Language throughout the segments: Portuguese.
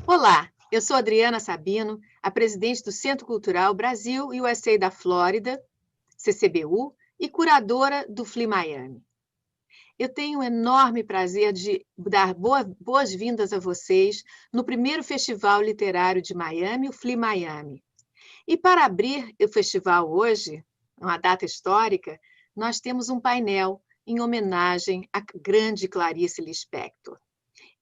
Olá, eu sou Adriana Sabino, a presidente do Centro Cultural Brasil USA da Flórida, CCBU, e curadora do FLI Miami. Eu tenho um enorme prazer de dar boas-vindas a vocês no primeiro Festival Literário de Miami, o FLI Miami. E para abrir o festival hoje, uma data histórica, nós temos um painel em homenagem à grande Clarice Lispector.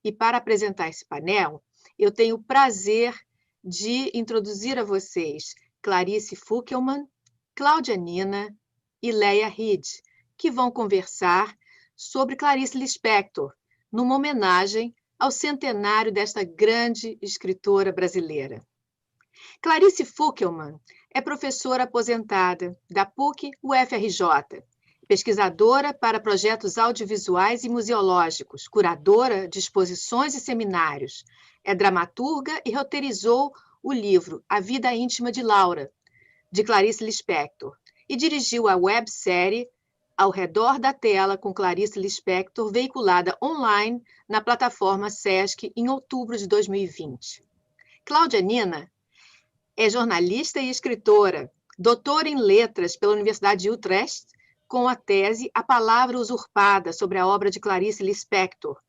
E para apresentar esse painel, eu tenho o prazer de introduzir a vocês Clarice Fuckelman, Cláudia Nina e Leia Reed, que vão conversar sobre Clarice Lispector, numa homenagem ao centenário desta grande escritora brasileira. Clarice Fuckelman é professora aposentada da PUC-UFRJ, pesquisadora para projetos audiovisuais e museológicos, curadora de exposições e seminários. É dramaturga e roteirizou o livro A Vida Íntima de Laura, de Clarice Lispector, e dirigiu a websérie Ao Redor da Tela com Clarice Lispector, veiculada online na plataforma Sesc em outubro de 2020. Cláudia Nina é jornalista e escritora, doutora em letras pela Universidade de Utrecht, com a tese A Palavra Usurpada, sobre a obra de Clarice Lispector,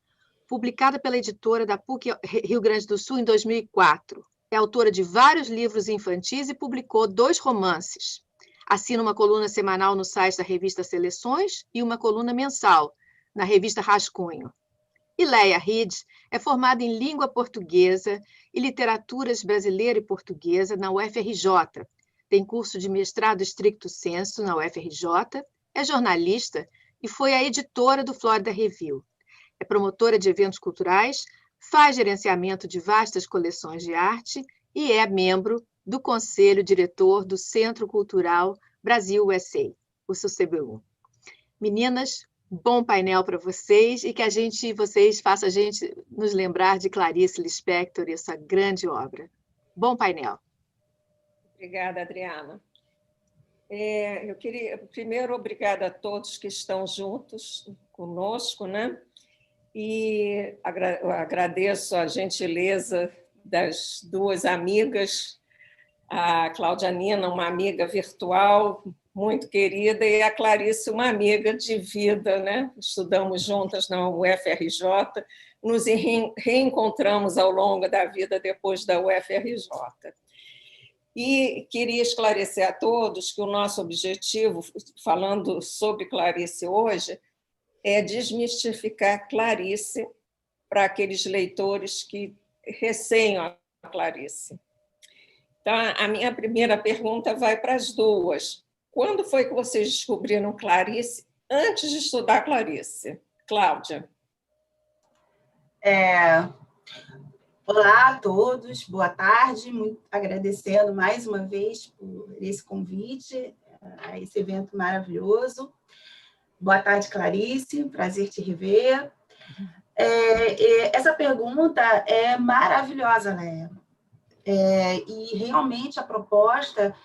publicada pela editora da PUC Rio Grande do Sul em 2004. É autora de vários livros infantis e publicou 2 romances. Assina uma coluna semanal no site da revista Seleções e uma coluna mensal na revista Rascunho. E Leia Reed é formada em língua portuguesa e literaturas brasileira e portuguesa na UFRJ. Tem curso de mestrado stricto sensu na UFRJ, é jornalista e foi a editora do Florida Review. É promotora de eventos culturais, faz gerenciamento de vastas coleções de arte e é membro do Conselho Diretor do Centro Cultural Brasil USA, o CCBU. Meninas, bom painel para vocês e que vocês façam a gente nos lembrar de Clarice Lispector e essa grande obra. Bom painel. Obrigada, Adriana. Eu queria, primeiro, obrigada a todos que estão juntos conosco, né? E agradeço a gentileza das 2 amigas, a Cláudia Nina, uma amiga virtual muito querida, e a Clarice, uma amiga de vida, né? Estudamos juntas na UFRJ, nos reencontramos ao longo da vida depois da UFRJ. E queria esclarecer a todos que o nosso objetivo, falando sobre Clarice hoje, é desmistificar Clarice para aqueles leitores que receiam a Clarice. Então, a minha primeira pergunta vai para as 2. Quando foi que vocês descobriram Clarice antes de estudar Clarice? Cláudia. Olá a todos, boa tarde, muito agradecendo mais uma vez por esse convite, a esse evento maravilhoso. Boa tarde, Clarice, prazer te rever. Essa pergunta é maravilhosa, né? E realmente a proposta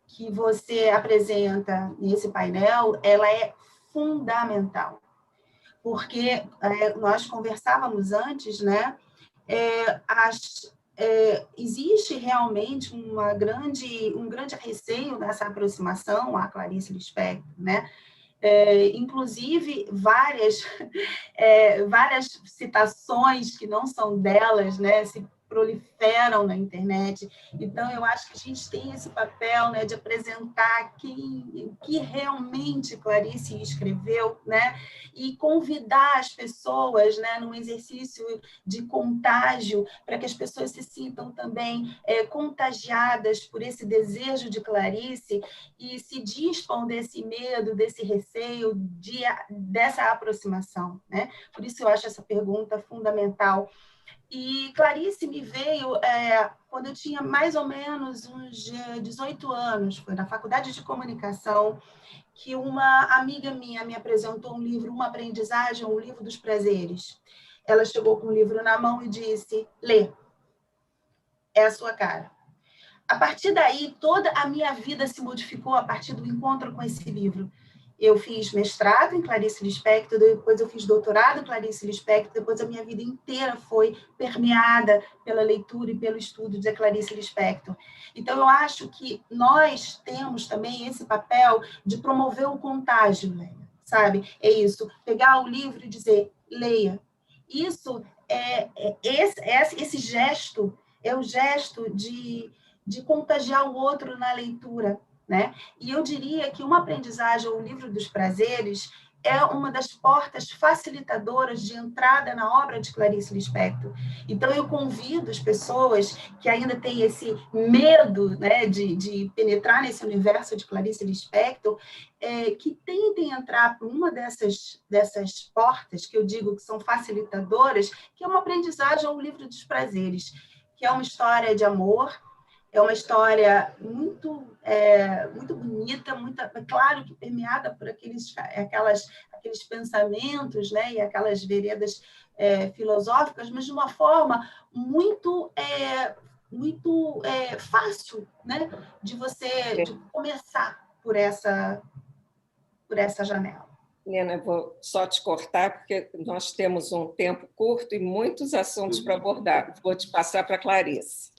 que você apresenta nesse painel, ela é fundamental, porque nós conversávamos antes, né? Existe realmente um grande receio nessa aproximação à Clarice Lispector, né? Inclusive várias citações que não são delas, né, se proliferam na internet. Então, eu acho que a gente tem esse papel, né, de apresentar o que realmente Clarice escreveu, né, e convidar as pessoas, né, num exercício de contágio, para que as pessoas se sintam também contagiadas por esse desejo de Clarice e se dispam desse medo, desse receio, dessa aproximação, né? Por isso eu acho essa pergunta fundamental. E Clarice me veio quando eu tinha mais ou menos uns 18 anos, foi na faculdade de comunicação, que uma amiga minha me apresentou um livro, Uma Aprendizagem, o Livro dos Prazeres. Ela chegou com o livro na mão e disse: lê, é a sua cara. A partir daí, toda a minha vida se modificou a partir do encontro com esse livro. eu fiz mestrado em Clarice Lispector, depois eu fiz doutorado em Clarice Lispector, depois a minha vida inteira foi permeada pela leitura e pelo estudo de Clarice Lispector. Então, eu acho que nós temos também esse papel de promover o contágio, né? Sabe? É isso, pegar o livro e dizer, leia. Isso esse gesto é o gesto de contagiar o outro na leitura, né? E eu diria que uma aprendizagem, o livro dos prazeres, é uma das portas facilitadoras de entrada na obra de Clarice Lispector. Então, eu convido as pessoas que ainda têm esse medo, né, de penetrar nesse universo de Clarice Lispector, que tentem entrar por uma dessas portas, que eu digo que são facilitadoras, que é uma aprendizagem ao livro dos prazeres, que é uma história de amor, é uma história muito bonita, claro que permeada por aqueles pensamentos, né, e aquelas veredas filosóficas, mas de uma forma muito fácil, né, de começar por essa janela. Helena, eu vou só te cortar, porque nós temos um tempo curto e muitos assuntos para abordar. Vou te passar para a Clarice.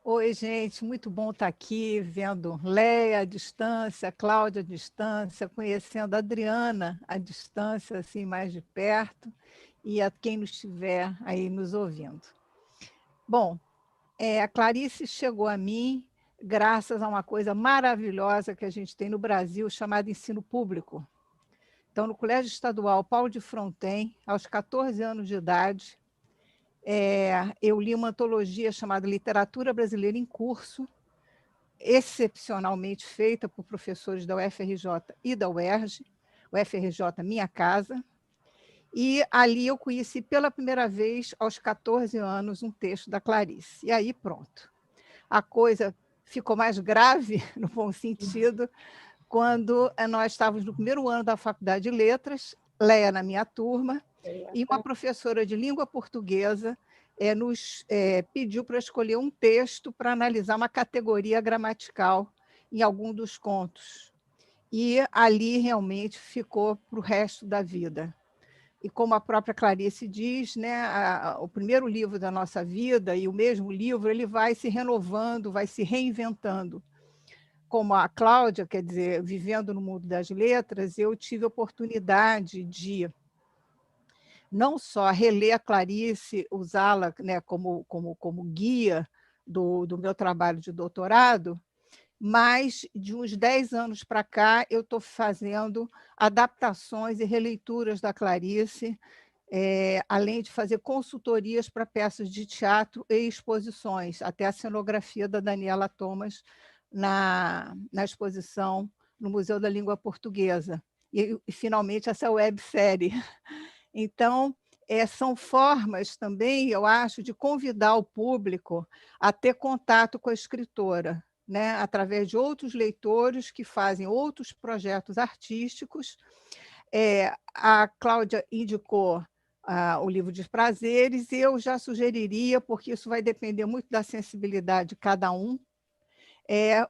Oi, gente, muito bom estar aqui vendo Leia à distância, Cláudia à distância, conhecendo a Adriana à distância, assim, mais de perto, e a quem estiver aí nos ouvindo. Bom, a Clarice chegou a mim graças a uma coisa maravilhosa que a gente tem no Brasil, chamada ensino público. Então, no Colégio Estadual Paulo de Fronten, aos 14 anos de idade, eu li uma antologia chamada Literatura Brasileira em Curso, excepcionalmente feita por professores da UFRJ e da UERJ, UFRJ minha casa, e ali eu conheci pela primeira vez, aos 14 anos, um texto da Clarice. E aí pronto. A coisa ficou mais grave, no bom sentido, quando nós estávamos no primeiro ano da Faculdade de Letras, Leia na minha turma, e uma professora de língua portuguesa nos pediu para escolher um texto para analisar uma categoria gramatical em algum dos contos. E ali realmente ficou para o resto da vida. E como a própria Clarice diz, né, o primeiro livro da nossa vida e o mesmo livro ele vai se renovando, vai se reinventando. Como a Cláudia, quer dizer, vivendo no mundo das letras, eu tive a oportunidade de não só reler a Clarice, usá-la, né, como guia do meu trabalho de doutorado, mas de uns 10 anos para cá eu estou fazendo adaptações e releituras da Clarice, além de fazer consultorias para peças de teatro e exposições, até a cenografia da Daniela Thomas na exposição no Museu da Língua Portuguesa. E finalmente, essa websérie. Então, são formas também, eu acho, de convidar o público a ter contato com a escritora, né? Através de outros leitores que fazem outros projetos artísticos. A Cláudia indicou o livro de prazeres, e eu já sugeriria, porque isso vai depender muito da sensibilidade de cada um,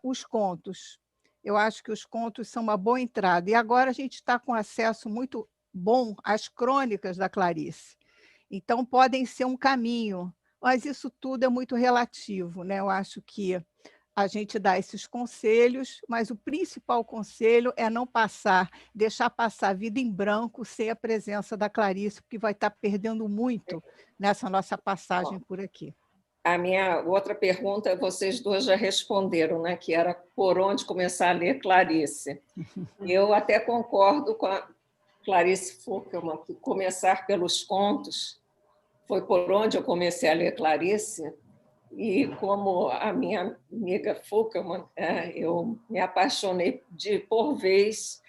os contos. Eu acho que os contos são uma boa entrada. E agora a gente está com acesso muito bom às crônicas da Clarice. Então, podem ser um caminho, mas isso tudo é muito relativo, né? Eu acho que a gente dá esses conselhos, mas o principal conselho é não deixar passar a vida em branco sem a presença da Clarice, porque vai estar perdendo muito nessa nossa passagem por aqui. A minha outra pergunta, vocês duas já responderam, né? Que era por onde começar a ler Clarice. Eu até concordo com a Clarice Fuckelman, que começar pelos contos foi por onde eu comecei a ler Clarice, e como a minha amiga Fuckelman, eu me apaixonei por vez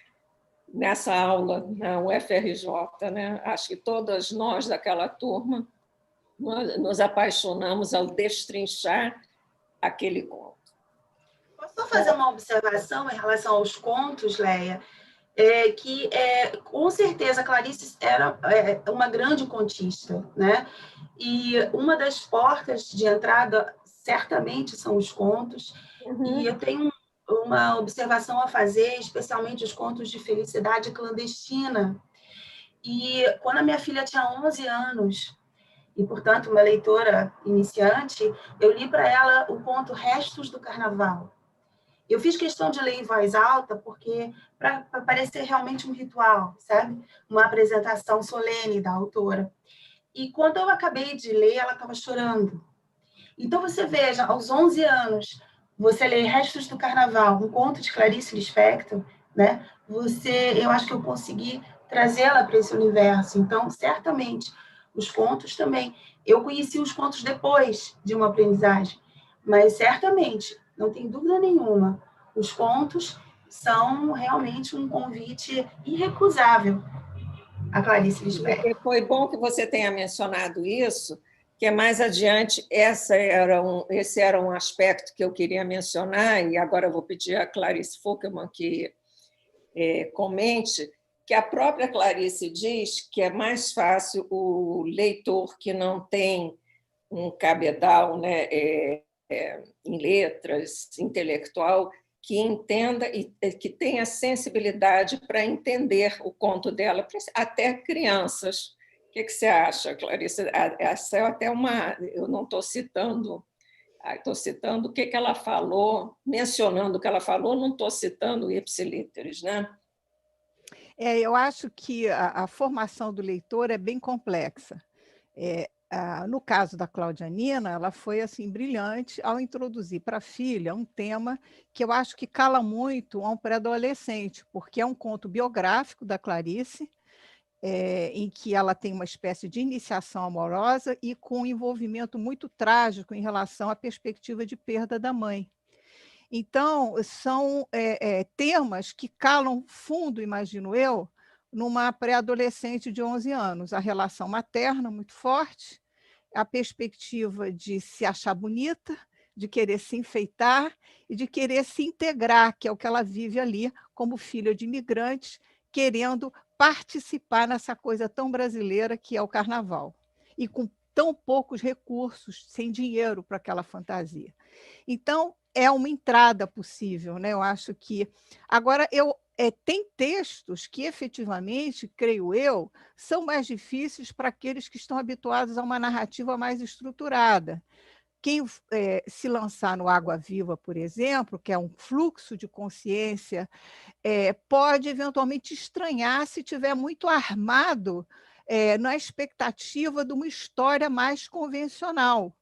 nessa aula na UFRJ, né? Acho que todas nós daquela turma nos apaixonamos ao destrinchar aquele conto. Posso só fazer uma observação em relação aos contos, Leia? Que, com certeza, Clarice era uma grande contista, né? E uma das portas de entrada, certamente, são os contos. Uhum. E eu tenho uma observação a fazer, especialmente os contos de felicidade clandestina. E quando a minha filha tinha 11 anos, e, portanto, uma leitora iniciante, eu li para ela o conto Restos do Carnaval. Eu fiz questão de ler em voz alta, porque para parecer realmente um ritual, sabe? Uma apresentação solene da autora. E quando eu acabei de ler, ela estava chorando. Então, você veja, aos 11 anos, você lê Restos do Carnaval, um conto de Clarice Lispector, né? Eu acho que eu consegui trazê-la para esse universo. Então, certamente, os contos também. Eu conheci os contos depois de uma aprendizagem, mas certamente, não tem dúvida nenhuma, os contos são realmente um convite irrecusável a Clarice Lispector. Foi bom que você tenha mencionado isso, que mais adiante esse era um aspecto que eu queria mencionar, e agora eu vou pedir a Clarice Fockelman que comente, que a própria Clarice diz que é mais fácil o leitor que não tem um cabedal, né, em letras, intelectual, que entenda e que tenha sensibilidade para entender o conto dela, até crianças. O que você acha, Clarice? Essa é até eu não estou citando, estou citando o que ela falou, mencionando o que ela falou, não estou citando ipsilíteres, né? Eu acho que a formação do leitor é bem complexa. No caso da Claudianina, ela foi assim brilhante ao introduzir para a filha um tema que eu acho que cala muito a um pré-adolescente, porque é um conto biográfico da Clarice, em que ela tem uma espécie de iniciação amorosa e com um envolvimento muito trágico em relação à perspectiva de perda da mãe. Então, são temas que calam fundo, imagino eu, numa pré-adolescente de 11 anos. A relação materna muito forte, a perspectiva de se achar bonita, de querer se enfeitar e de querer se integrar, que é o que ela vive ali como filha de imigrantes, querendo participar nessa coisa tão brasileira que é o carnaval. E com tão poucos recursos, sem dinheiro para aquela fantasia. Então, é uma entrada possível, né? Eu acho que... Agora, tem textos que, efetivamente, creio eu, são mais difíceis para aqueles que estão habituados a uma narrativa mais estruturada. Quem se lançar no Água Viva, por exemplo, que é um fluxo de consciência, pode, eventualmente, estranhar se estiver muito armado na expectativa de uma história mais convencional.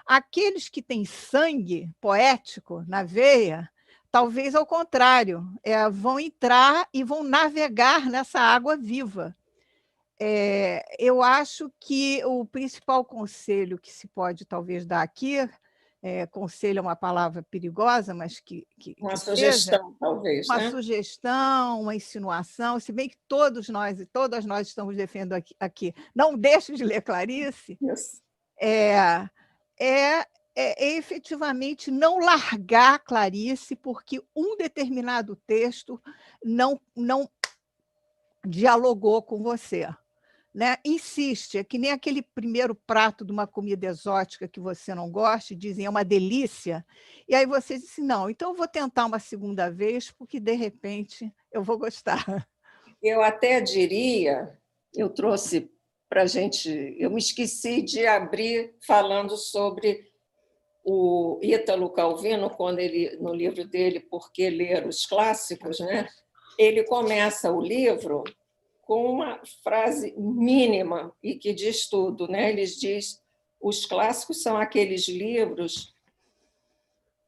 Aqueles que têm sangue poético na veia, talvez ao contrário, vão entrar e vão navegar nessa água viva. Eu acho que o principal conselho que se pode talvez dar aqui, conselho é uma palavra perigosa, mas que uma seja sugestão, talvez, uma né? sugestão, uma insinuação, se bem que todos nós e todas nós estamos defendendo aqui, não deixe de ler Clarice, Isso. é efetivamente não largar Clarice porque um determinado texto não dialogou com você. Né? Insiste, é que nem aquele primeiro prato de uma comida exótica que você não gosta, e dizem é uma delícia, e aí você diz não, então eu vou tentar uma segunda vez, porque de repente eu vou gostar. Eu até diria, eu trouxe para a gente, eu me esqueci de abrir falando sobre o Ítalo Calvino, quando ele, no livro dele, Por que Ler os Clássicos, né? Ele começa o livro com uma frase mínima e que diz tudo, né? Ele diz: os clássicos são aqueles livros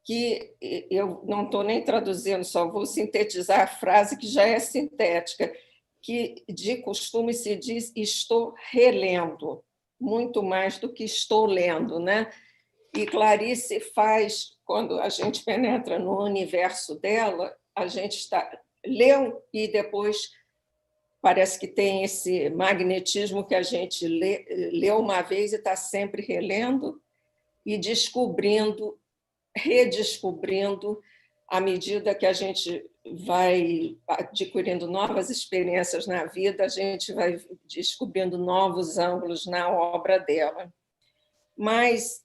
que eu não estou nem traduzindo, só vou sintetizar a frase que já é sintética, que de costume se diz estou relendo, muito mais do que estou lendo, né? E Clarice faz, quando a gente penetra no universo dela, a gente leu e depois parece que tem esse magnetismo que a gente leu uma vez e está sempre relendo e descobrindo, redescobrindo, à medida que a gente vai adquirindo novas experiências na vida, a gente vai descobrindo novos ângulos na obra dela. Mas,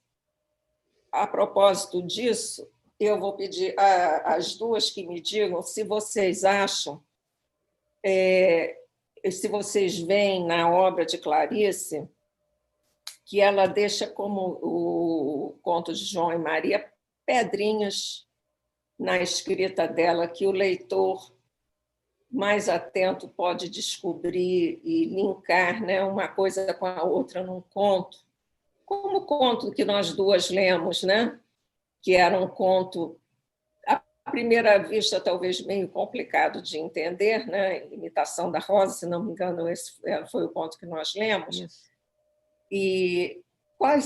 a propósito disso, eu vou pedir às duas que me digam se vocês acham, se vocês veem na obra de Clarice, que ela deixa, como o conto de João e Maria, pedrinhas na escrita dela, que o leitor mais atento pode descobrir e linkar, né, uma coisa com a outra num conto, como o conto que nós duas lemos, né, que era um conto, à primeira vista, talvez meio complicado de entender, né, Imitação da Rosa, se não me engano, esse foi o conto que nós lemos. Isso. E qual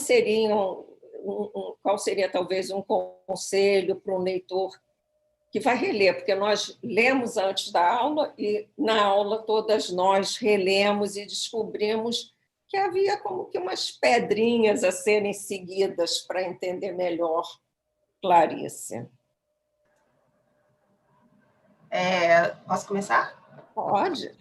seria talvez um conselho para um leitor que vai reler, porque nós lemos antes da aula e na aula todas nós relemos e descobrimos que havia como que umas pedrinhas a serem seguidas para entender melhor Clarice. Posso começar? Pode.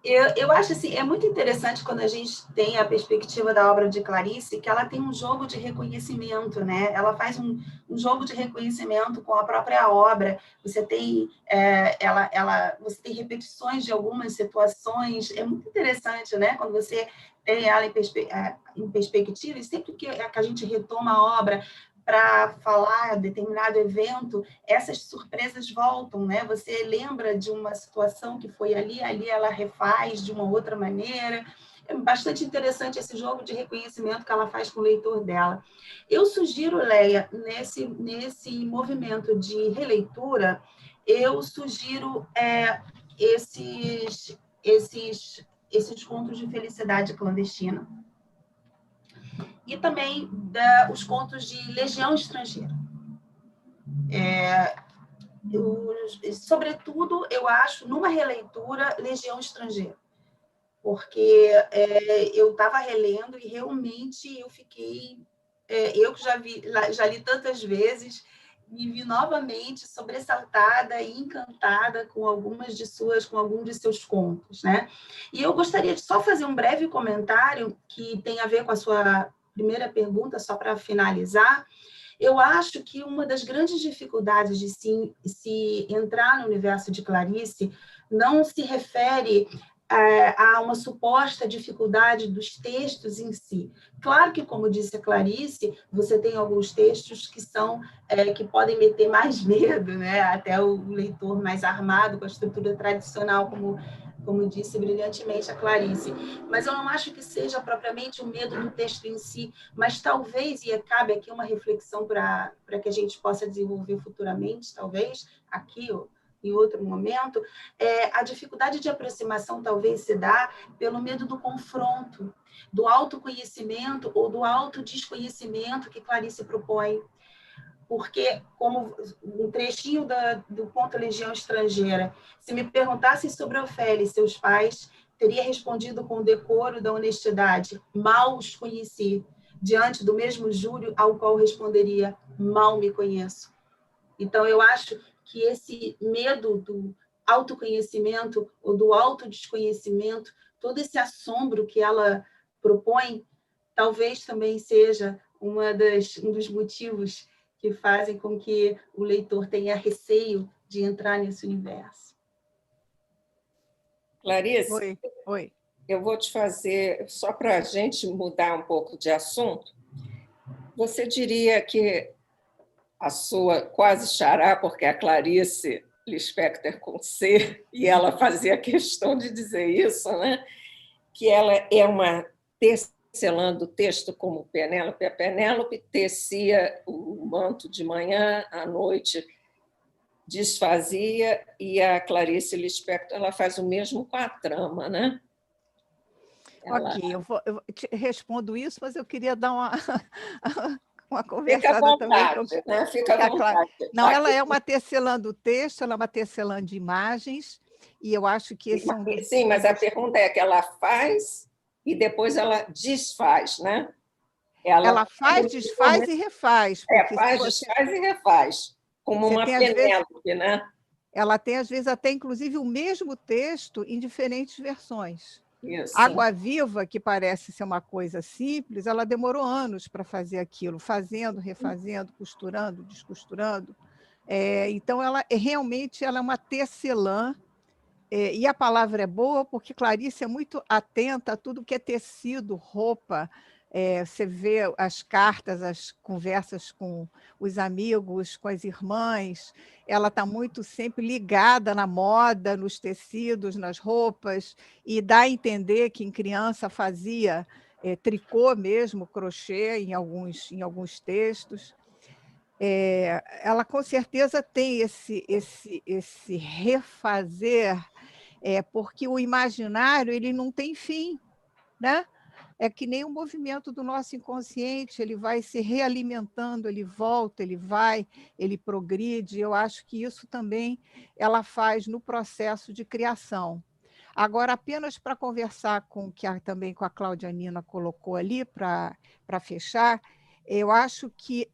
Eu acho assim, é muito interessante quando a gente tem a perspectiva da obra de Clarice, que ela tem um jogo de reconhecimento, né? Ela faz um jogo de reconhecimento com a própria obra. Você tem, você tem repetições de algumas situações. É muito interessante, né? Quando você tem ela em perspectiva, e sempre que a gente retoma a obra para falar determinado evento, essas surpresas voltam, né? Você lembra de uma situação que foi ali ela refaz de uma outra maneira. É bastante interessante esse jogo de reconhecimento que ela faz com o leitor dela. Eu sugiro, Leia, nesse movimento de releitura, eu sugiro esses contos de felicidade clandestina. E também os contos de Legião Estrangeira. Sobretudo, eu acho, numa releitura, Legião Estrangeira. Porque eu estava relendo e realmente eu fiquei... eu que já li tantas vezes, me vi novamente sobressaltada e encantada com alguns de seus contos, né? E eu gostaria de só fazer um breve comentário que tem a ver com a sua primeira pergunta, só para finalizar. Eu acho que uma das grandes dificuldades de se entrar no universo de Clarice não se refere a uma suposta dificuldade dos textos em si. Claro que, como disse a Clarice, você tem alguns textos que podem meter mais medo, né? Até o leitor mais armado com a estrutura tradicional, como disse brilhantemente a Clarice. Mas eu não acho que seja propriamente o medo do texto em si, mas talvez, e cabe aqui uma reflexão para que a gente possa desenvolver futuramente, talvez, aqui ou em outro momento, a dificuldade de aproximação talvez se dá pelo medo do confronto, do autoconhecimento ou do autodesconhecimento que Clarice propõe. Porque, como um trechinho do conto Legião Estrangeira, se me perguntassem sobre Ofélia e seus pais, teria respondido com o decoro da honestidade: mal os conheci, diante do mesmo júri ao qual responderia: mal me conheço. Então, eu acho que esse medo do autoconhecimento ou do autodesconhecimento, todo esse assombro que ela propõe, talvez também seja um dos motivos que fazem com que o leitor tenha receio de entrar nesse universo. Clarice, Oi. Eu vou te fazer, só para a gente mudar um pouco de assunto, você diria que a sua quase xará, porque a Clarice Lispector com C, e ela fazia questão de dizer isso, né? Que ela é uma tecelã do texto como Penélope. A Penélope tecia o manto de manhã, à noite desfazia, e a Clarice Lispector ela faz o mesmo com a trama, né? Ok, eu te respondo isso, mas eu queria dar uma Fica à conversada vontade, também. né? Fica à vontade. Não, ela é uma tecelã do texto, ela é uma tecelã de imagens, e eu acho que esse é um dos... Sim, mas a pergunta é que ela faz e depois ela desfaz, né? Ela faz, desfaz e refaz. Faz, desfaz e refaz, como uma Penélope, né? Ela tem, às vezes, até inclusive o mesmo texto em diferentes versões. Isso. Água Viva, que parece ser uma coisa simples, ela demorou anos para fazer aquilo, fazendo, refazendo, costurando, descosturando. Então, ela realmente ela é uma tecelã, e a palavra é boa porque Clarice é muito atenta a tudo que é tecido, roupa. Você vê as cartas, as conversas com os amigos, com as irmãs, ela está muito sempre ligada na moda, nos tecidos, nas roupas, e dá a entender que em criança fazia tricô mesmo, crochê em alguns textos. Ela com certeza tem esse refazer, porque o imaginário ele não tem fim, né? É que nem o movimento do nosso inconsciente, ele vai se realimentando, ele volta, ele vai, ele progride. Eu acho que isso também ela faz no processo de criação. Agora, apenas para conversar também com a Cláudia Nina colocou ali, para fechar, eu acho que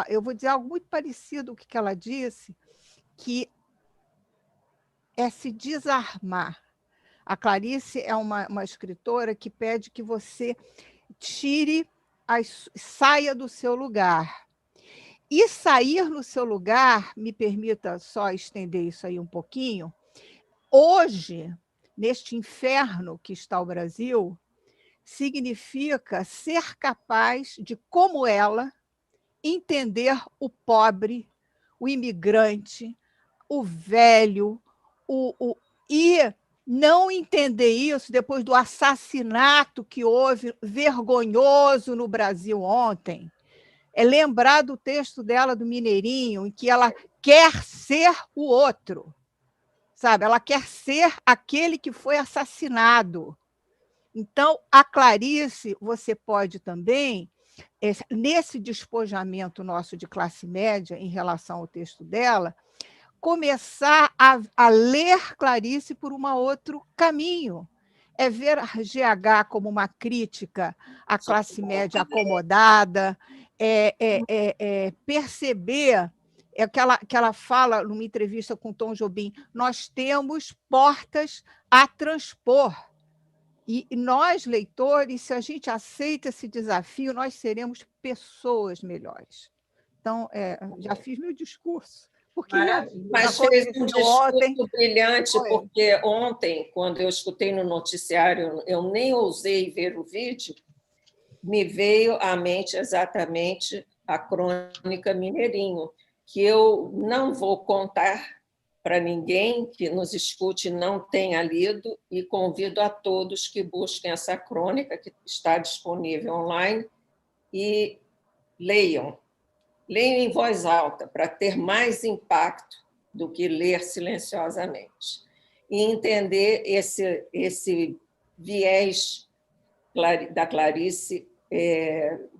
eu vou dizer algo muito parecido com o que ela disse, que é se desarmar. A Clarice é uma escritora que pede que você saia do seu lugar. E sair no seu lugar, me permita só estender isso aí um pouquinho, hoje, neste inferno que está o Brasil, significa ser capaz de, como ela, entender o pobre, o imigrante, o velho, e não entender isso depois do assassinato que houve vergonhoso no Brasil ontem. É lembrar do texto dela do Mineirinho, em que ela quer ser o outro, sabe? Ela quer ser aquele que foi assassinado. Então, a Clarice, você pode também, nesse despojamento nosso de classe média em relação ao texto dela, começar a ler Clarice por um outro caminho. É ver a GH como uma crítica à classe média acomodada, perceber que ela fala numa entrevista com Tom Jobim, nós temos portas a transpor. E nós, leitores, se a gente aceita esse desafio, nós seremos pessoas melhores. Então, já fiz meu discurso. Porque mas fez um discurso brilhante, porque ontem, quando eu escutei no noticiário, eu nem ousei ver o vídeo, me veio à mente exatamente a crônica Mineirinho, que eu não vou contar para ninguém que nos escute não tenha lido, e convido a todos que busquem essa crônica, que está disponível online, e leiam. Leiam em voz alta, para ter mais impacto do que ler silenciosamente. E entender esse viés da Clarice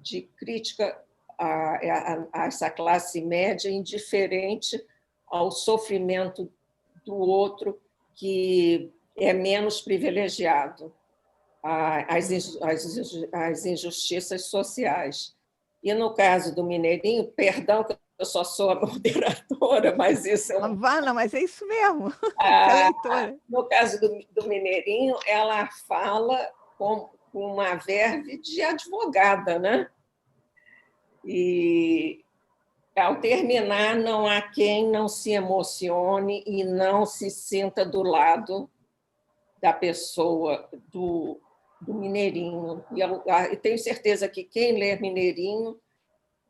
de crítica a essa classe média indiferente ao sofrimento do outro, que é menos privilegiado, às injustiças sociais. E no caso do Mineirinho, perdão que eu só sou a moderadora, mas isso é Não, mas é isso mesmo. No caso do Mineirinho, ela fala com uma verve de advogada, né? E, ao terminar, não há quem não se emocione e não se sinta do lado da pessoa, do Mineirinho. E tenho certeza que quem lê Mineirinho,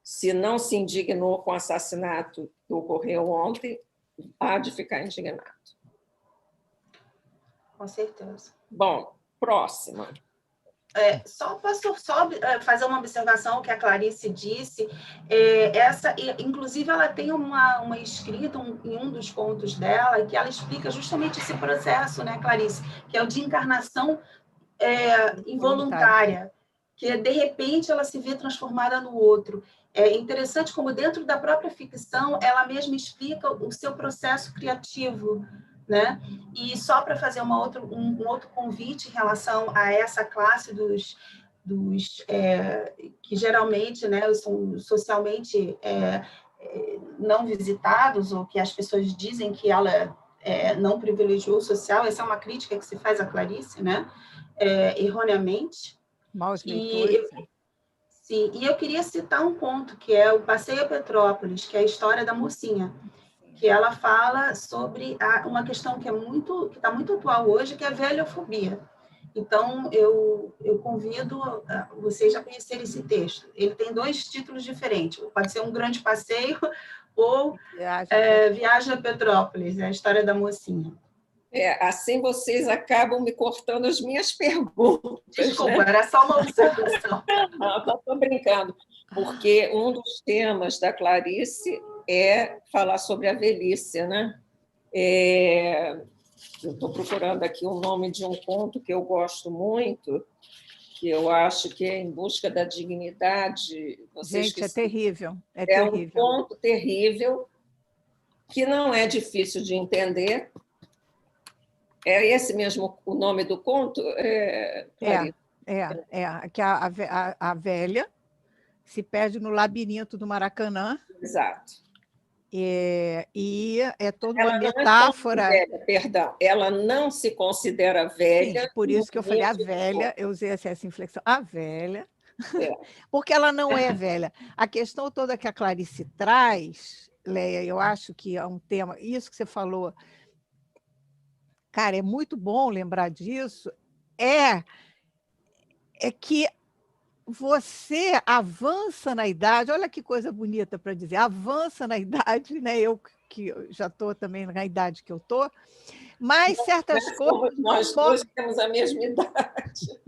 se não se indignou com o assassinato que ocorreu ontem, há de ficar indignado. Com certeza. Bom, próxima. Posso fazer uma observação que a Clarice disse. Inclusive, ela tem uma escrita em um dos contos dela, que ela explica justamente esse processo, né, Clarice? Que é o de encarnação involuntária, que de repente ela se vê transformada no outro. É interessante como dentro da própria ficção ela mesma explica o seu processo criativo, né? E só para fazer um outro convite em relação a essa classe que geralmente, né, são socialmente não visitados, ou que as pessoas dizem que ela não privilegiou o social. Essa é uma crítica que se faz a Clarice, né? Erroneamente. Maus leitores. Sim, e eu queria citar um ponto, que é o Passeio a Petrópolis, que é a história da mocinha, que ela fala sobre uma questão que está muito atual hoje, que é a velhofobia. Então, eu convido vocês a conhecerem esse texto. Ele tem 2 títulos diferentes, pode ser Um Grande Passeio ou Viagem a Petrópolis, a história da mocinha. Assim vocês acabam me cortando as minhas perguntas. Desculpa, né? Era só uma observação. Não, estou brincando, porque um dos temas da Clarice é falar sobre a velhice, né? Eu estou procurando aqui o nome de um conto que eu gosto muito, que eu acho que é Em Busca da Dignidade. Gente, é terrível. É um conto terrível, que não é difícil de entender. É esse mesmo o nome do conto? Que a velha se perde no labirinto do Maracanã. Exato. E é toda uma metáfora. Ela não se considera velha. Sim, por isso que eu falei a velha, eu usei essa inflexão, a velha, porque ela não é velha. A questão toda que a Clarice traz, Leia, eu acho que é um tema, isso que você falou, cara, é muito bom lembrar disso, é que você avança na idade, olha que coisa bonita para dizer, avança na idade, né? Eu que já estou também na idade que eu estou, mas certas coisas... Nós dois temos a mesma idade.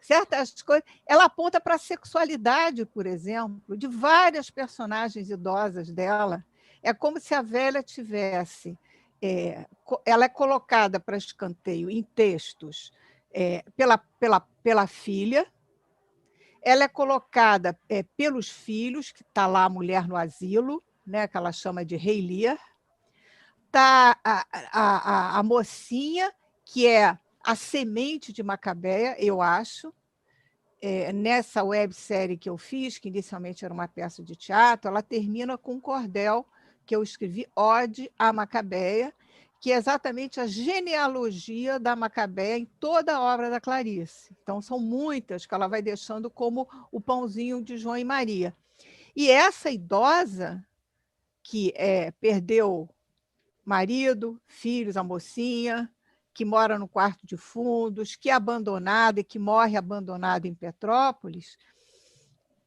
Certas coisas... Ela aponta para a sexualidade, por exemplo, de várias personagens idosas dela. É como se a velha tivesse... ela é colocada para escanteio em textos pela filha, ela é colocada pelos filhos, que está lá a mulher no asilo, né, que ela chama de Rei Lear, está a mocinha, que é a semente de Macabeia, eu acho, nessa websérie que eu fiz, que inicialmente era uma peça de teatro, ela termina com um cordel que eu escrevi, Ode à Macabeia, que é exatamente a genealogia da Macabeia em toda a obra da Clarice. Então, são muitas que ela vai deixando como o pãozinho de João e Maria. E essa idosa, que perdeu marido, filhos, a mocinha, que mora no quarto de fundos, que é abandonada e que morre abandonada em Petrópolis,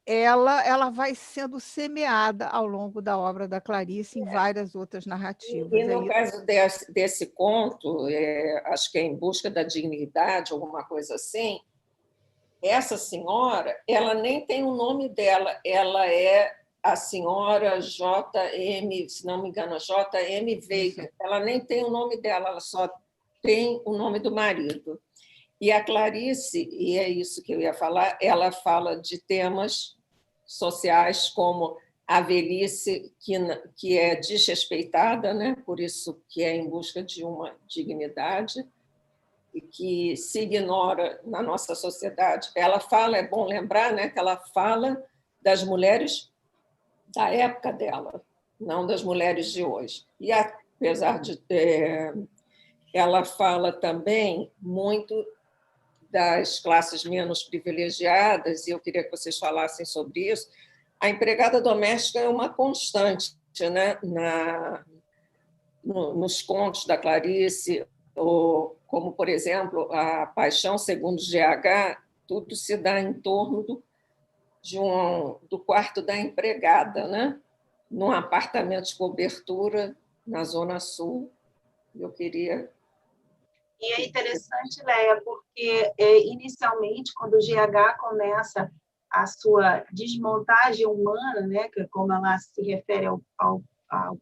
ela vai sendo semeada ao longo da obra da Clarice em várias outras narrativas. E no caso desse conto, acho que é Em Busca da Dignidade, alguma coisa assim, essa senhora, ela nem tem o nome dela, ela é a senhora J.M., se não me engano, J.M. Veiga. Ela nem tem o nome dela, ela só tem o nome do marido. E a Clarice, e é isso que eu ia falar, ela fala de temas sociais como a velhice que é desrespeitada, né? Por isso que é em busca de uma dignidade e que se ignora na nossa sociedade. Ela fala, é bom lembrar, né, que ela fala das mulheres da época dela, não das mulheres de hoje. E apesar de... ela fala também muito das classes menos privilegiadas, e eu queria que vocês falassem sobre isso. A empregada doméstica é uma constante, né? Nos contos da Clarice, ou, como, por exemplo, a Paixão segundo GH, tudo se dá em torno do quarto da empregada, né? Num apartamento de cobertura na Zona Sul. Eu queria... E é interessante, Leia, porque inicialmente, quando o GH começa a sua desmontagem humana, né, que como ela se refere ao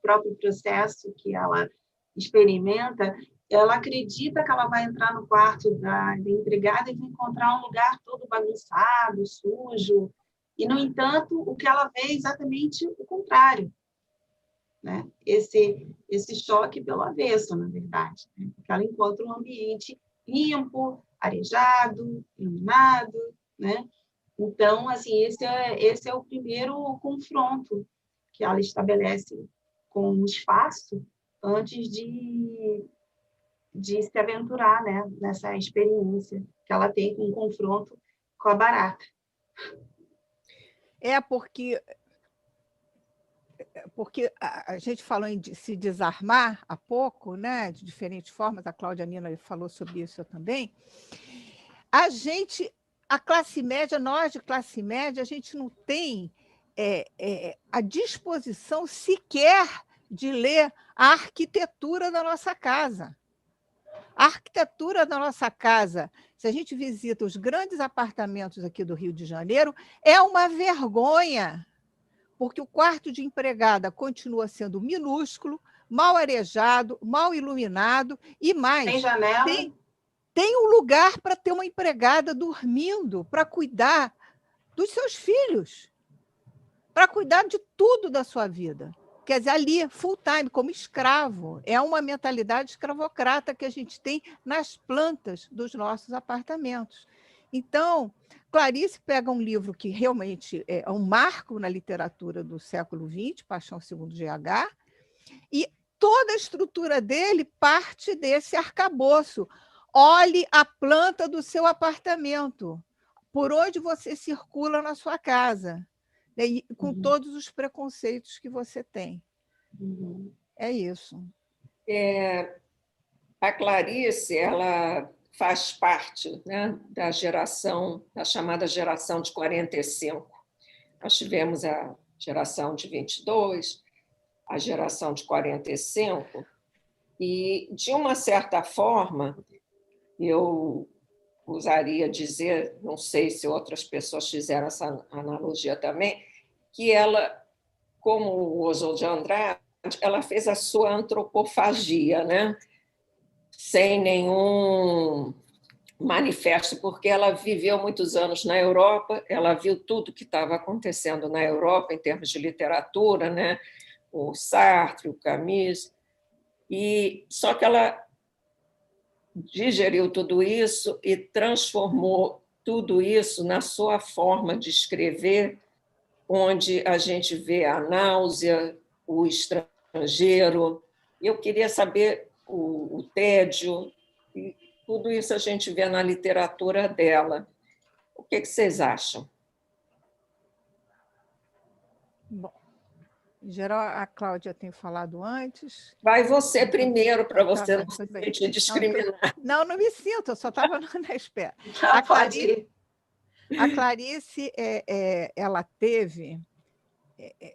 próprio processo que ela experimenta, ela acredita que ela vai entrar no quarto da empregada e vai encontrar um lugar todo bagunçado, sujo, e, no entanto, o que ela vê é exatamente o contrário. Né? Esse choque pelo avesso, na verdade, né? Porque ela encontra um ambiente limpo, arejado, iluminado, né? Então, assim, esse é o primeiro confronto que ela estabelece com o espaço, antes de se aventurar, né, nessa experiência que ela tem com o confronto com a barata. Porque a gente falou em se desarmar há pouco, né, de diferentes formas, a Cláudia Nina falou sobre isso também. A classe média, nós de classe média, a gente não tem a disposição sequer de ler a arquitetura da nossa casa. A arquitetura da nossa casa, se a gente visita os grandes apartamentos aqui do Rio de Janeiro, é uma vergonha, porque o quarto de empregada continua sendo minúsculo, mal arejado, mal iluminado e mais. Tem janela. Tem um lugar para ter uma empregada dormindo, para cuidar dos seus filhos, para cuidar de tudo da sua vida. Quer dizer, ali, full time, como escravo. É uma mentalidade escravocrata que a gente tem nas plantas dos nossos apartamentos. Então, Clarice pega um livro que realmente é um marco na literatura do século XX, Paixão segundo GH, e toda a estrutura dele parte desse arcabouço. Olhe a planta do seu apartamento, por onde você circula na sua casa, né? E com todos os preconceitos que você tem. É isso. A Clarice, ela faz parte, né, da chamada geração de 45. Nós tivemos a geração de 22, a geração de 45, e, de uma certa forma, eu usaria dizer, não sei se outras pessoas fizeram essa analogia também, que ela, como o Oswald de Andrade, ela fez a sua antropofagia, né? Sem nenhum manifesto, porque ela viveu muitos anos na Europa, ela viu tudo que estava acontecendo na Europa em termos de literatura, né? O Sartre, o Camus, e só que ela digeriu tudo isso e transformou tudo isso na sua forma de escrever, onde a gente vê a náusea, o estrangeiro. Eu queria saber o tédio, e tudo isso a gente vê na literatura dela. O que vocês acham? Bom, em geral, a Cláudia tem falado antes. Vai você primeiro, para você não se sentir discriminar. Não me sinto, eu só estava na espera. Pode ir. A Clarice, ela teve...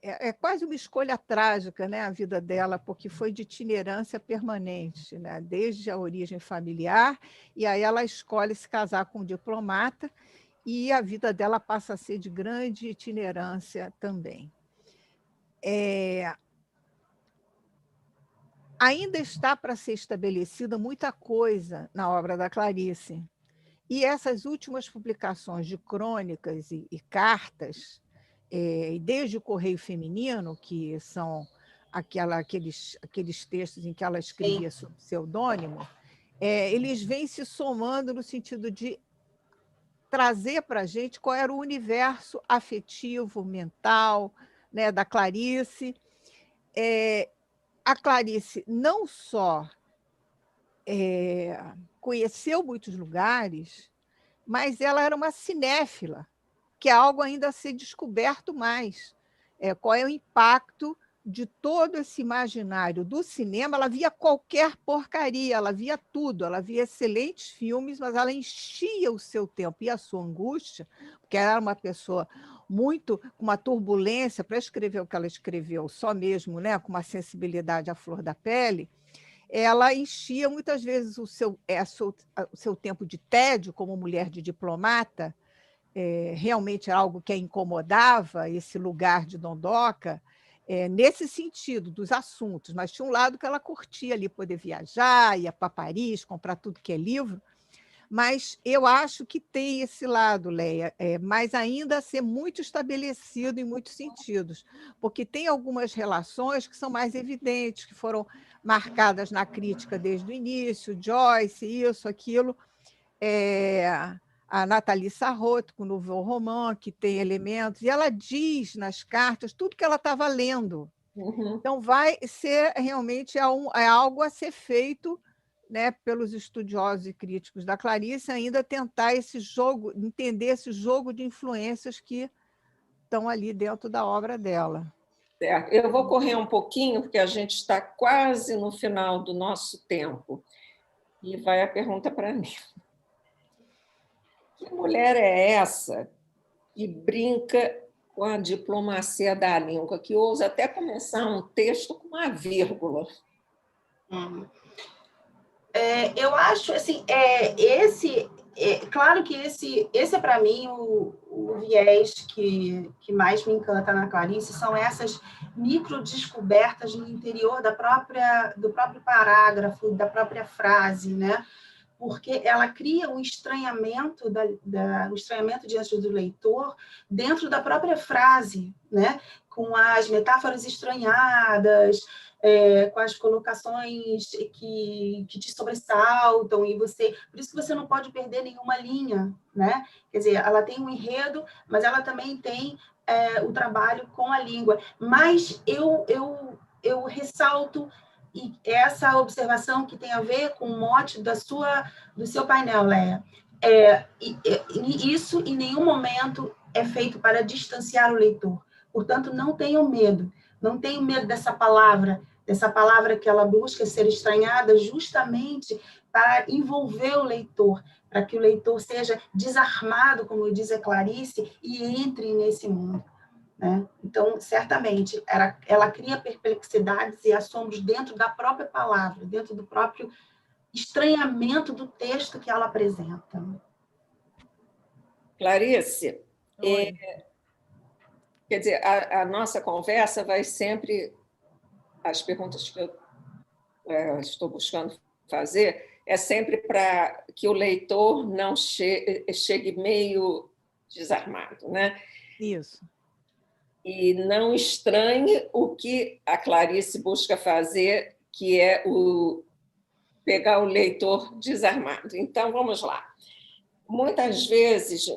É quase uma escolha trágica, né, a vida dela, porque foi de itinerância permanente, né, desde a origem familiar, e aí ela escolhe se casar com um diplomata, e a vida dela passa a ser de grande itinerância também. Ainda está para ser estabelecida muita coisa na obra da Clarice, e essas últimas publicações de crônicas e cartas, desde o Correio Feminino, que são aqueles textos em que ela escrevia sob pseudônimo, eles vêm se somando no sentido de trazer para a gente qual era o universo afetivo, mental, né, da Clarice. A Clarice não só conheceu muitos lugares, mas ela era uma cinéfila, que é algo ainda a ser descoberto mais. Qual é o impacto de todo esse imaginário do cinema? Ela via qualquer porcaria, ela via tudo, ela via excelentes filmes, mas ela enchia o seu tempo e a sua angústia, porque ela era uma pessoa com uma turbulência para escrever o que ela escreveu, só mesmo, né, com uma sensibilidade à flor da pele. Ela enchia muitas vezes o seu tempo de tédio como mulher de diplomata. Realmente era algo que a incomodava, esse lugar de dondoca, nesse sentido, dos assuntos, mas tinha um lado que ela curtia ali, poder viajar, ia para Paris, comprar tudo que é livro, mas eu acho que tem esse lado, Leia, mas ainda a ser muito estabelecido em muitos sentidos, porque tem algumas relações que são mais evidentes, que foram marcadas na crítica desde o início, Joyce, isso, aquilo, a Nathalie Sarraute, com o Nouveau Roman, que tem elementos, e ela diz nas cartas tudo que ela estava lendo, Então, vai ser realmente algo a ser feito, né, pelos estudiosos e críticos da Clarice, ainda tentar esse jogo, entender esse jogo de influências que estão ali dentro da obra dela. Certo. Eu vou correr um pouquinho, porque a gente está quase no final do nosso tempo. E vai a pergunta para mim. Que mulher é essa que brinca com a diplomacia da língua, que ousa até começar um texto com uma vírgula? Eu acho assim, claro que esse é para mim o viés que mais me encanta na Clarice, são essas micro descobertas no interior do próprio parágrafo, da própria frase, né? Porque ela cria um estranhamento, um estranhamento diante do leitor dentro da própria frase, né? Com as metáforas estranhadas, com as colocações que te sobressaltam, por isso que você não pode perder nenhuma linha, né? Quer dizer, ela tem um enredo, mas ela também tem o trabalho com a língua. Mas eu ressalto essa observação que tem a ver com o mote do seu painel, Léa. Isso, em nenhum momento, é feito para distanciar o leitor. Portanto, não tenham medo. Não tenham medo dessa palavra que ela busca ser estranhada justamente para envolver o leitor, para que o leitor seja desarmado, como diz a Clarice, e entre nesse mundo. Né? Então, certamente, ela cria perplexidades e assombros dentro da própria palavra, dentro do próprio estranhamento do texto que ela apresenta. Clarice, quer dizer, a nossa conversa vai sempre... As perguntas que eu estou buscando fazer é sempre para que o leitor não chegue meio desarmado, né? Isso. E não estranhe o que a Clarice busca fazer, que é pegar o leitor desarmado. Então, vamos lá. Muitas vezes,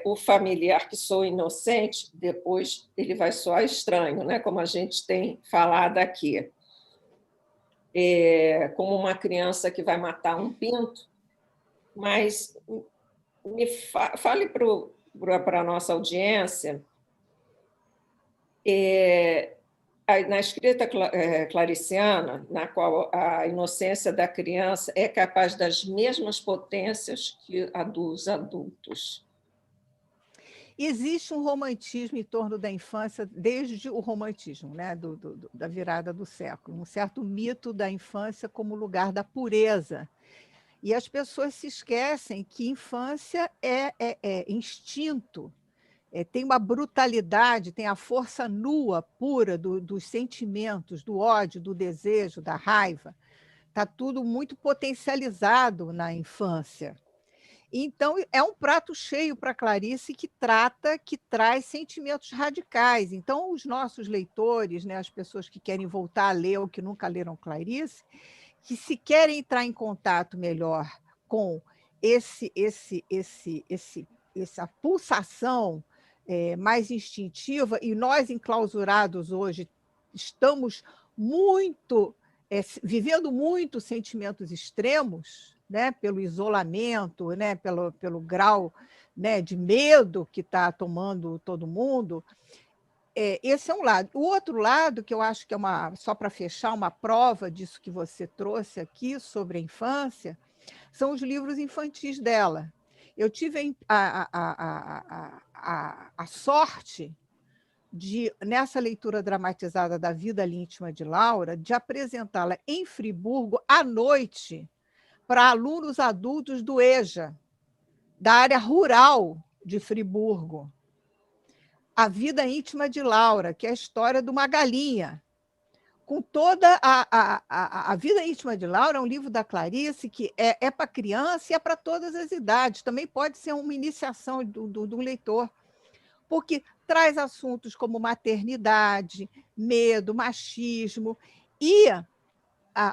o familiar que soa inocente, depois ele vai soar estranho, né? Como a gente tem falado aqui. Como uma criança que vai matar um pinto, mas fale para a nossa audiência... Na escrita clariciana, na qual a inocência da criança é capaz das mesmas potências que a dos adultos. Existe um romantismo em torno da infância desde o romantismo, né, da virada do século, um certo mito da infância como lugar da pureza. E as pessoas se esquecem que infância é instinto, tem uma brutalidade, tem a força nua, pura dos sentimentos, do ódio, do desejo, da raiva. Está tudo muito potencializado na infância. Então, é um prato cheio para Clarice que traz sentimentos radicais. Então, os nossos leitores, né, as pessoas que querem voltar a ler ou que nunca leram Clarice, que se querem entrar em contato melhor com essa pulsação mais instintiva, e nós, enclausurados hoje, estamos vivendo muito sentimentos extremos, né, pelo isolamento, né, pelo grau, né, de medo que está tomando todo mundo. Esse é um lado. O outro lado, que eu acho que só para fechar, uma prova disso que você trouxe aqui sobre a infância, são os livros infantis dela. Eu tive a sorte de, nessa leitura dramatizada da vida íntima de Laura, de apresentá-la em Friburgo à noite para alunos adultos do EJA, da área rural de Friburgo. A vida íntima de Laura, que é a história de uma galinha. Com toda a vida íntima de Laura, é um livro da Clarice que é para criança e é para todas as idades. Também pode ser uma iniciação do leitor, porque traz assuntos como maternidade, medo, machismo, e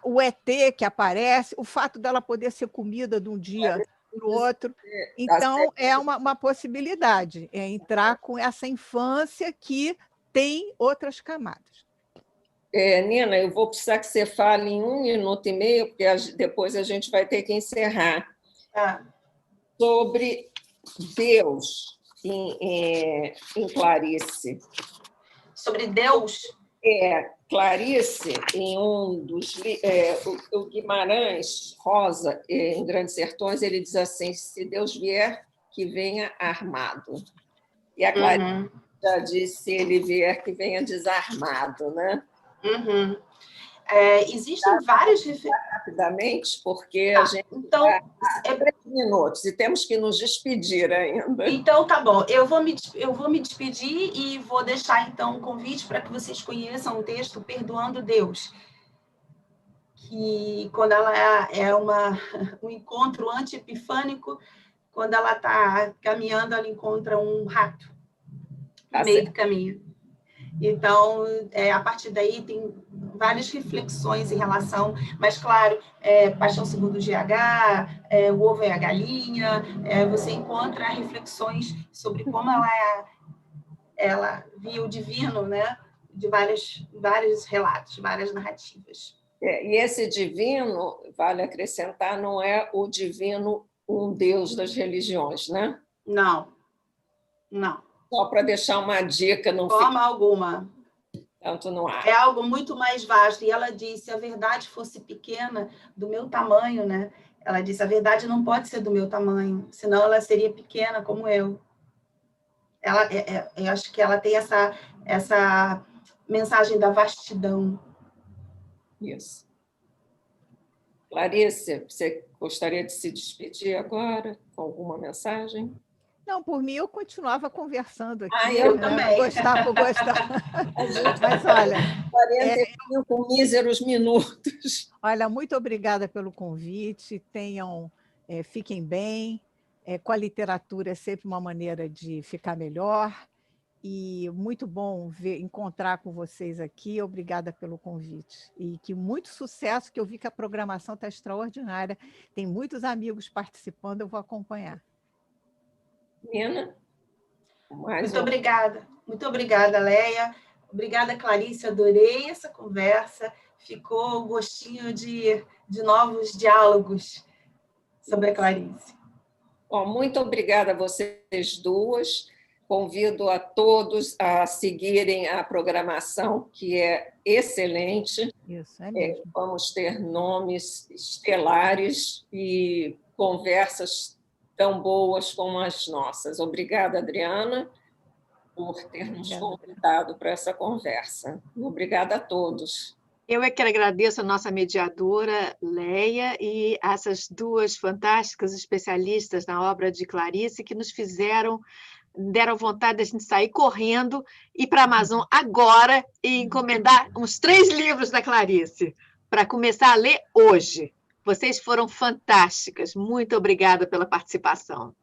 o ET que aparece, o fato dela poder ser comida de um dia para o outro. Então, é uma possibilidade, entrar com essa infância que tem outras camadas. Nina, eu vou precisar que você fale em 1 minuto e meio, porque depois a gente vai ter que encerrar. Sobre Deus em Clarice. Sobre Deus? Clarice, em um dos... o Guimarães Rosa, em Grandes Sertões, ele diz assim, se Deus vier, que venha armado. E a Clarice já disse, se ele vier, que venha desarmado, né? Existem várias referências. Rapidamente, porque a gente então, é 3 minutos e temos que nos despedir ainda. Então, tá bom. Eu vou me despedir e vou deixar, então, um convite para que vocês conheçam o texto Perdoando Deus, que quando ela é um encontro anti-epifânico, quando ela está caminhando, ela encontra um rato no meio do caminho. Então, a partir daí, tem várias reflexões em relação, mas, claro, Paixão segundo o GH, o ovo é a galinha, você encontra reflexões sobre como ela via o divino, né? De vários relatos, várias narrativas. E esse divino, vale acrescentar, não é o divino um Deus das religiões, né? Não. Só para deixar uma dica. Não forma alguma. Tanto não há. É algo muito mais vasto. E ela disse, se a verdade fosse pequena, do meu tamanho, né? Ela disse, a verdade não pode ser do meu tamanho, senão ela seria pequena como eu. Eu acho que ela tem essa mensagem da vastidão. Isso. Clarice, você gostaria de se despedir agora com alguma mensagem? Não, por mim eu continuava conversando aqui. Eu também. Gostar por gostar. Mas olha... 45 míseros minutos. Olha, muito obrigada pelo convite. Fiquem bem. Com a literatura é sempre uma maneira de ficar melhor. E muito bom encontrar com vocês aqui. Obrigada pelo convite. E que muito sucesso, que eu vi que a programação está extraordinária. Tem muitos amigos participando, eu vou acompanhar. Nina? Muito obrigada, Leia. Obrigada, Clarice. Adorei essa conversa. Ficou um gostinho de novos diálogos sobre a Clarice. Muito obrigada a vocês duas. Convido a todos a seguirem a programação, que é excelente. Isso, é mesmo. Vamos ter nomes estelares e conversas tão boas como as nossas. Obrigada, Adriana, por ter nos convidado para essa conversa. Obrigada a todos. Eu é que agradeço a nossa mediadora, Leia, e essas duas fantásticas especialistas na obra de Clarice, que nos deram vontade de a gente sair correndo, ir para a Amazon agora e encomendar uns 3 livros da Clarice, para começar a ler hoje. Vocês foram fantásticas. Muito obrigada pela participação.